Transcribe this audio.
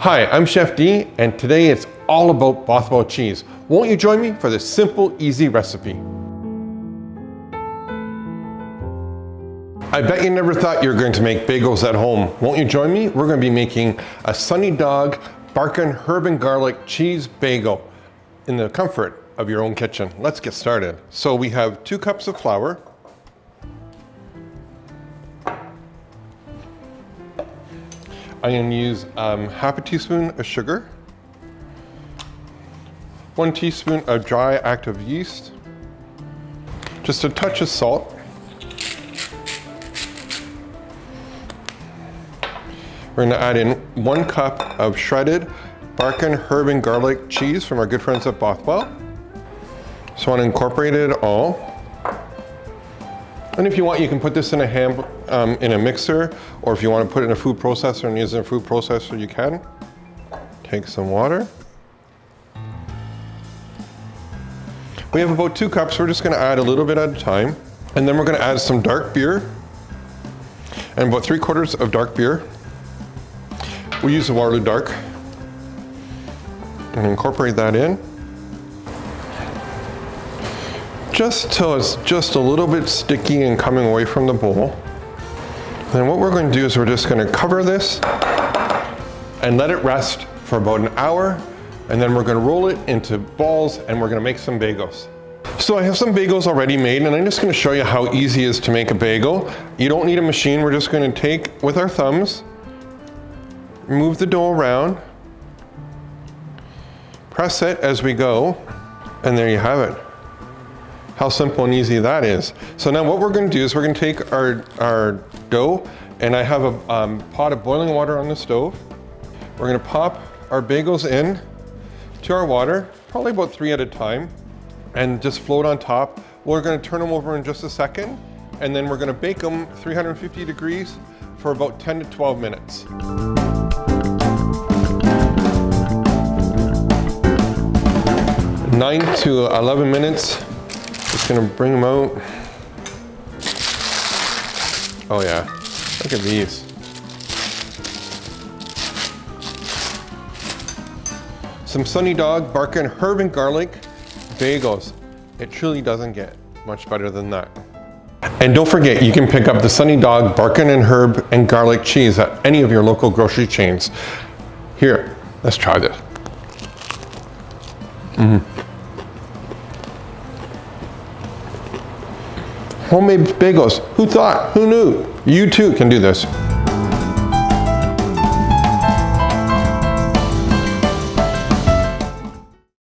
Hi, I'm Chef D, and today it's all about Bothwell cheese. Won't you join me for this simple, easy recipe? I bet you never thought you were going to make bagels at home. Won't you join me? We're going to be making a Sunny Dog Barkin herb and garlic cheese bagel in the comfort of your own kitchen. Let's get started. So we have 2 cups of flour. I'm going to use half a teaspoon of sugar, 1 teaspoon of dry active yeast, just a touch of salt. We're going to add in 1 cup of shredded Barkin herb and garlic cheese from our good friends at Bothwell. So I want to incorporate it all. And if you want, you can put this in a mixer, or if you want to put it in a food processor and use it in a food processor, you can. Take some water. We have about 2 cups. We're just going to add a little bit at a time. And then we're going to add some dark beer and about 3/4 of dark beer. We use the Waterloo Dark. And incorporate that in. Just till it's just a little bit sticky and coming away from the bowl. Then what we're going to do is we're just going to cover this and let it rest for about an hour, and then we're going to roll it into balls and we're going to make some bagels. So I have some bagels already made, and I'm just going to show you how easy it is to make a bagel. You don't need a machine. We're just going to take with our thumbs, move the dough around, press it as we go, and there you have it. How simple and easy that is. So now what we're going to do is we're going to take our dough, and I have a pot of boiling water on the stove. We're going to pop our bagels in to our water, probably about 3 at a time, and just float on top. We're going to turn them over in just a second, and then we're going to bake them 350 degrees for about 10 to 12 minutes. Nine to 11 minutes. Just gonna bring them out. Oh yeah, look at these. Some Sunny Dog Barkin herb and garlic bagels. It truly doesn't get much better than that. And don't forget, you can pick up the Sunny Dog Barkin and herb and garlic cheese at any of your local grocery chains. Here, let's try this. Homemade bagels. Who thought? Who knew? You too can do this.